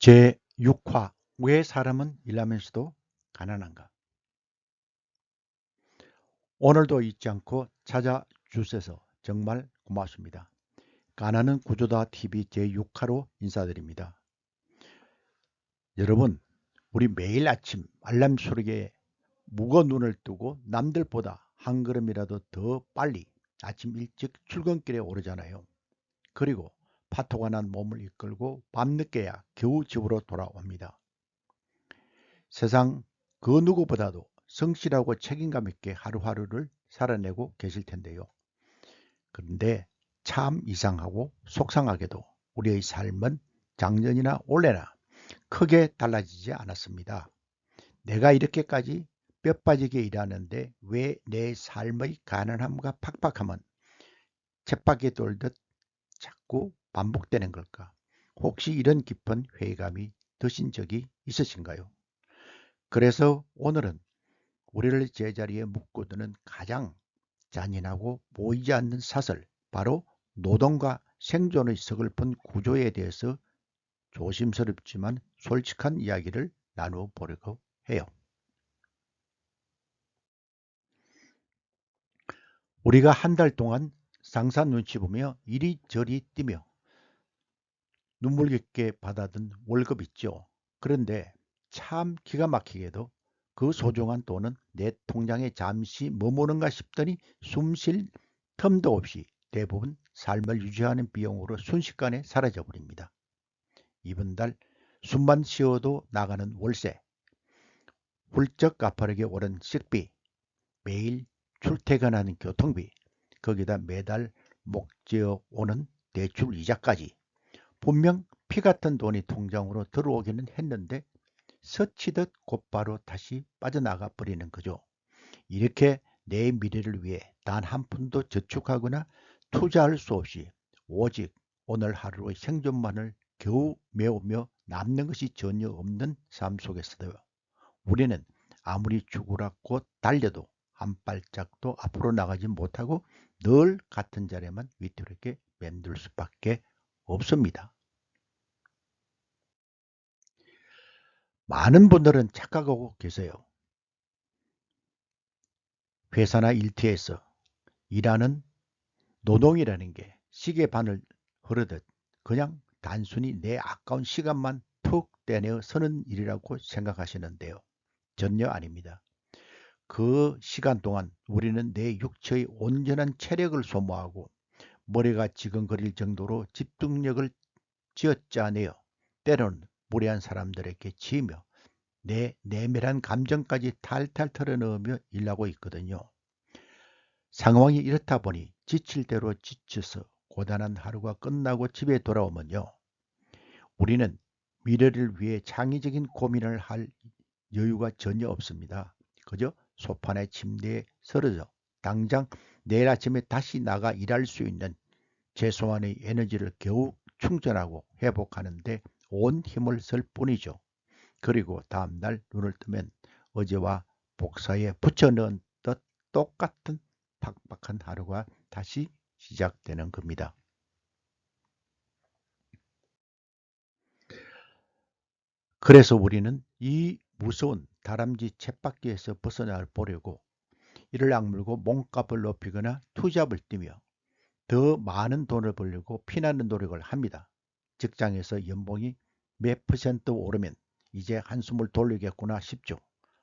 제6화 왜 사람은 일하면서도 가난한가? 오늘도 잊지 않고 찾아주셔서 정말 고맙습니다. 가난은 구조다 TV 제6화로 인사드립니다. 여러분, 우리 매일 아침 알람 소리에 무거 눈을 뜨고 남들보다 한 걸음이라도 더 빨리 아침 일찍 출근길에 오르잖아요. 그리고 파토가 난 몸을 이끌고 밤늦게야 겨우 집으로 돌아옵니다. 세상 그 누구보다도 성실하고 책임감 있게 하루하루를 살아내고 계실 텐데요. 그런데 참 이상하고 속상하게도 우리의 삶은 작년이나 올해나 크게 달라지지 않았습니다. 내가 이렇게까지 뼈 빠지게 일하는데 왜 내 삶의 가난함과 팍팍함은 쳇바퀴 돌듯 자꾸 반복되는 걸까? 혹시 이런 깊은 회의감이 드신 적이 있으신가요? 그래서 오늘은 우리를 제자리에 묶어두는 가장 잔인하고 보이지 않는 사슬, 바로 노동과 생존의 서글픈 구조에 대해서 조심스럽지만 솔직한 이야기를 나누어 보려고 해요. 우리가 한 달 동안 상사 눈치 보며 이리저리 뛰며 눈물 깊게 받아든 월급 있죠. 그런데 참 기가 막히게도 그 소중한 돈은 내 통장에 잠시 머무는가 싶더니 숨 쉴 틈도 없이 대부분 삶을 유지하는 비용으로 순식간에 사라져 버립니다. 이번 달 숨만 쉬어도 나가는 월세, 훌쩍 가파르게 오른 식비, 매일 출퇴근하는 교통비, 거기다 매달 목지어 오는 대출 이자까지 분명 피 같은 돈이 통장으로 들어오기는 했는데 스치듯 곧바로 다시 빠져나가 버리는 거죠. 이렇게 내 미래를 위해 단 한 푼도 저축하거나 투자할 수 없이 오직 오늘 하루의 생존만을 겨우 메우며 남는 것이 전혀 없는 삶 속에서도요. 우리는 아무리 죽으라고 달려도 한 발짝도 앞으로 나가지 못하고 늘 같은 자리에만 위태롭게 맴돌 수밖에 없습니다. 많은 분들은 착각하고 계세요. 회사나 일터에서 일하는 노동이라는 게 시계 반을 흐르듯 그냥 단순히 내 아까운 시간만 툭 떼내어 서는 일이라고 생각하시는데요. 전혀 아닙니다. 그 시간 동안 우리는 내 육체의 온전한 체력을 소모하고 머리가 지근거릴 정도로 집중력을 쥐어짜내어 때로는 무례한 사람들에게 지으며 내 내밀한 감정까지 탈탈 털어넣으며 일하고 있거든요. 상황이 이렇다 보니 지칠 대로 지쳐서 고단한 하루가 끝나고 집에 돌아오면요. 우리는 미래를 위해 창의적인 고민을 할 여유가 전혀 없습니다. 그저 소파나 침대에 쓰러져 당장 내일 아침에 다시 나가 일할 수 있는 최소한의 에너지를 겨우 충전하고 회복하는데 온 힘을 쓸 뿐이죠. 그리고 다음날 눈을 뜨면 어제와 복사에 붙여넣은 듯 똑같은 팍팍한 하루가 다시 시작되는 겁니다. 그래서 우리는 이 무서운 다람쥐 쳇바퀴에서 벗어나 보려고 이를 악물고 몸값을 높이거나 투잡을 뛰며 더 많은 돈을 벌려고 피나는 노력을 합니다. 직장에서 연봉이 몇 퍼센트 오르면 이제 한숨을 돌리겠구나 싶죠.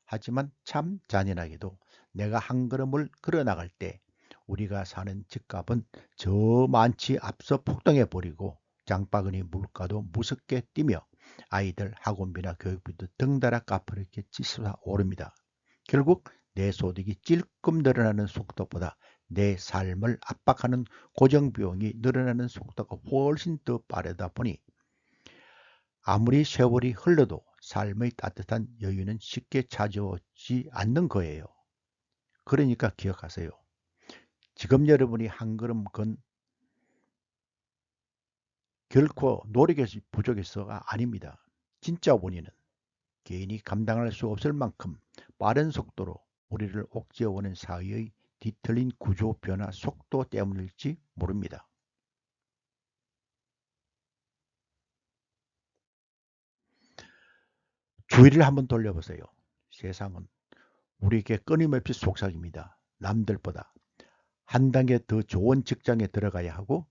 하지만 참 잔인하게도 내가 한 걸음을 걸어 나갈 때 우리가 사는 집값은 저 많지 앞서 폭등해 버리고 장바구니 물가도 무섭게 뛰며 아이들 학원비나 교육비도 덩달아 가파르게 치솟아 오릅니다. 결국 내 소득이 찔끔 늘어나는 속도보다 내 삶을 압박하는 고정비용이 늘어나는 속도가 훨씬 더 빠르다 보니 아무리 세월이 흘러도 삶의 따뜻한 여유는 쉽게 찾아오지 않는 거예요. 그러니까 기억하세요. 지금 여러분이 한 걸음 건 결코 노력이 부족해서가 아닙니다. 진짜 원인은 개인이 감당할 수 없을 만큼 빠른 속도로 우리를 옥죄어오는 사회의 뒤틀린 구조 변화 속도 때문일지 모릅니다. 주위를 한번 돌려보세요. 세상은 우리에게 끊임없이 속삭입니다. 남들보다 한 단계 더 좋은 직장에 들어가야 하고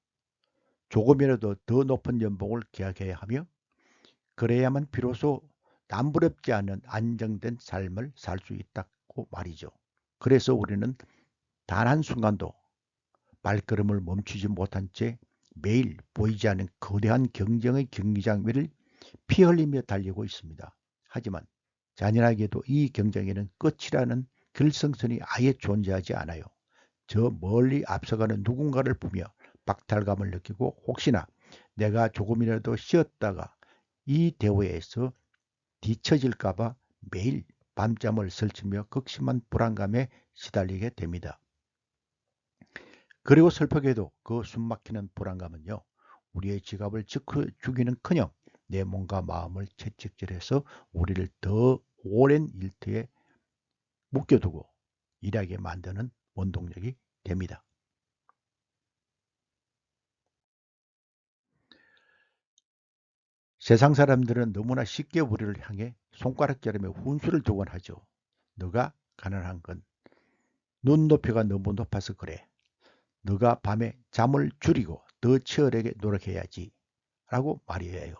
조금이라도 더 높은 연봉을 계약해야 하며 그래야만 비로소 남부럽지 않은 안정된 삶을 살 수 있다고 말이죠. 그래서 우리는 단 한순간도 발걸음을 멈추지 못한 채 매일 보이지 않는 거대한 경쟁의 경기장 위를 피 흘리며 달리고 있습니다. 하지만 잔인하게도 이 경쟁에는 끝이라는 결승선이 아예 존재하지 않아요. 저 멀리 앞서가는 누군가를 보며 박탈감을 느끼고 혹시나 내가 조금이라도 쉬었다가 이 대회에서 뒤처질까봐 매일 밤잠을 설치며 극심한 불안감에 시달리게 됩니다. 그리고 슬프게도 그 숨막히는 불안감은요, 우리의 지갑을 죽이는커녕 내 몸과 마음을 채찍질해서 우리를 더 오랜 일터에 묶여두고 일하게 만드는 원동력이 됩니다. 세상 사람들은 너무나 쉽게 우리를 향해 손가락자름에 훈수를 두곤 하죠. 너가 가난한 건 눈높이가 너무 높아서 그래. 너가 밤에 잠을 줄이고 더 치열하게 노력해야지 라고 말이에요.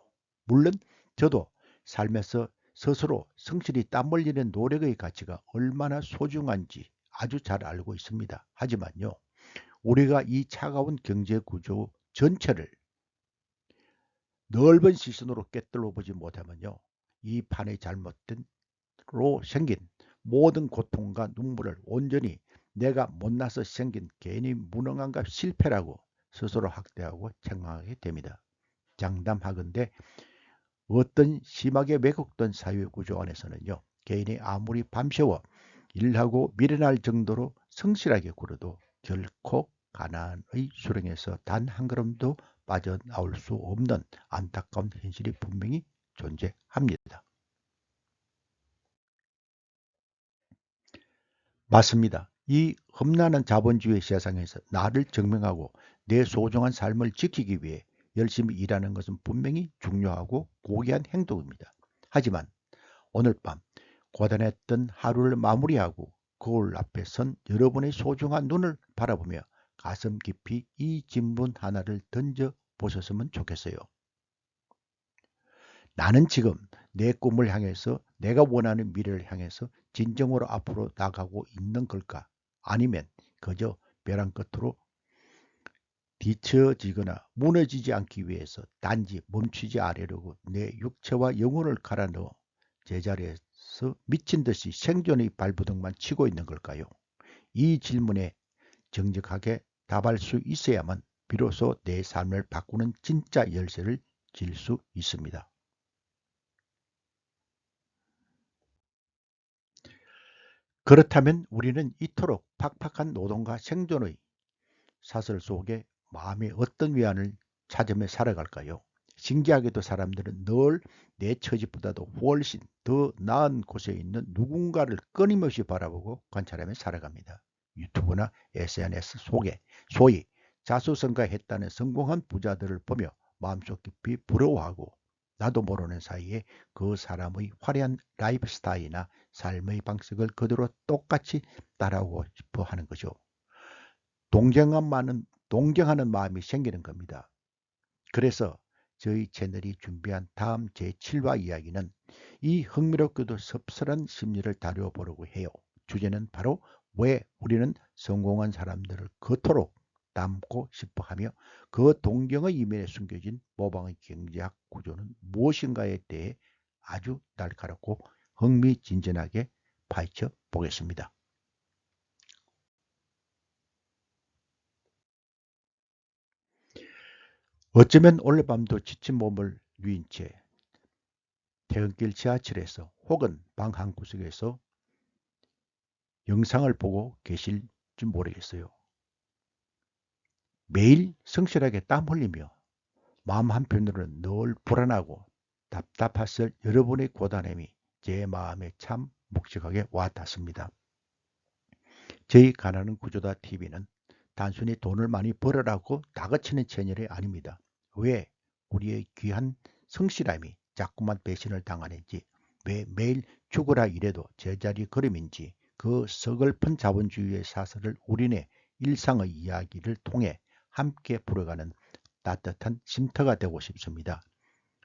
물론 저도 삶에서 스스로 성실히 땀 흘리는 노력의 가치가 얼마나 소중한지 아주 잘 알고 있습니다. 하지만요, 우리가 이 차가운 경제 구조 전체를 넓은 시선으로 꿰뚫어 보지 못하면요, 이 판의 잘못된로 생긴 모든 고통과 눈물을 온전히 내가 못나서 생긴 괜히 무능함과 실패라고 스스로 학대하고 책망하게 됩니다. 장담하건대 어떤 심하게 왜곡된 사회구조 안에서는요, 개인이 아무리 밤새워 일하고 미련할 정도로 성실하게 굴어도 결코 가난의 수렁에서 단 한 걸음도 빠져나올 수 없는 안타까운 현실이 분명히 존재합니다. 맞습니다. 이 험난한 자본주의 세상에서 나를 증명하고 내 소중한 삶을 지키기 위해 열심히 일하는 것은 분명히 중요하고 고귀한 행동입니다. 하지만 오늘 밤 고단했던 하루를 마무리하고 거울 앞에 선 여러분의 소중한 눈을 바라보며 가슴 깊이 이 질문 하나를 던져 보셨으면 좋겠어요. 나는 지금 내 꿈을 향해서 내가 원하는 미래를 향해서 진정으로 앞으로 나가고 있는 걸까? 아니면 그저 벼랑 끝으로 뒤처지거나 무너지지 않기 위해서 단지 멈추지 않으려고 내 육체와 영혼을 갈아 넣어 제자리에서 미친 듯이 생존의 발부둥만 치고 있는 걸까요? 이 질문에 정직하게 답할 수 있어야만 비로소 내 삶을 바꾸는 진짜 열쇠를 쥘 수 있습니다. 그렇다면 우리는 이토록 팍팍한 노동과 생존의 사슬 속에 마음의 어떤 위안을 찾으며 살아갈까요? 신기하게도 사람들은 늘 내 처지보다도 훨씬 더 나은 곳에 있는 누군가를 끊임없이 바라보고 관찰하며 살아갑니다. 유튜브나 SNS 속에 소위 자수성가했다는 성공한 부자들을 보며 마음속 깊이 부러워하고 나도 모르는 사이에 그 사람의 화려한 라이프 스타일이나 삶의 방식을 그대로 똑같이 따라오고 싶어 하는 거죠. 동경하는 마음이 생기는 겁니다. 그래서 저희 채널이 준비한 다음 제7화 이야기는 이 흥미롭고도 섭섭한 심리를 다뤄보려고 해요. 주제는 바로 왜 우리는 성공한 사람들을 그토록 닮고 싶어하며 그 동경의 이면에 숨겨진 모방의 경제학 구조는 무엇인가에 대해 아주 날카롭고 흥미진진하게 파헤쳐 보겠습니다. 어쩌면 오늘 밤도 지친 몸을 누인 채 퇴근길 지하철에서 혹은 방 한구석에서 영상을 보고 계실지 모르겠어요. 매일 성실하게 땀 흘리며 마음 한편으로는 늘 불안하고 답답했을 여러분의 고단함이 제 마음에 참 묵직하게 와닿습니다. 저희 가난한 구조다 TV는 단순히 돈을 많이 벌으라고 다그치는 채널이 아닙니다. 왜 우리의 귀한 성실함이 자꾸만 배신을 당하는지 왜 매일 죽어라 이래도 제자리 걸음인지 그 서글픈 자본주의의 사설을 우리네 일상의 이야기를 통해 함께 풀어가는 따뜻한 쉼터가 되고 싶습니다.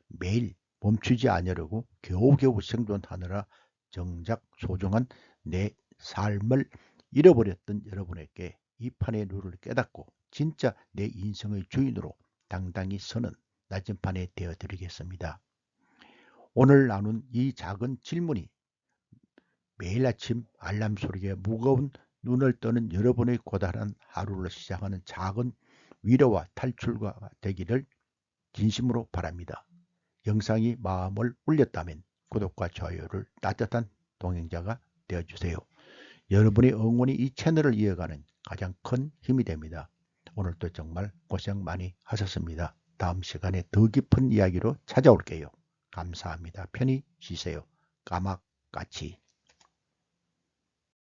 매일 멈추지 않으려고 겨우겨우 생존하느라 정작 소중한 내 삶을 잃어버렸던 여러분에게 이 판의 룰을 깨닫고 진짜 내 인생의 주인으로 당당히 서는 나침판이 되어드리겠습니다. 오늘 나눈 이 작은 질문이 매일 아침 알람 소리에 무거운 눈을 뜨는 여러분의 고단한 하루를 시작하는 작은 위로와 탈출가 되기를 진심으로 바랍니다. 영상이 마음을 울렸다면 구독과 좋아요를 따뜻한 동행자가 되어주세요. 여러분의 응원이 이 채널을 이어가는 가장 큰 힘이 됩니다. 오늘도 정말 고생 많이 하셨습니다. 다음 시간에 더 깊은 이야기로 찾아올게요. 감사합니다. 편히 쉬세요. 까막까치.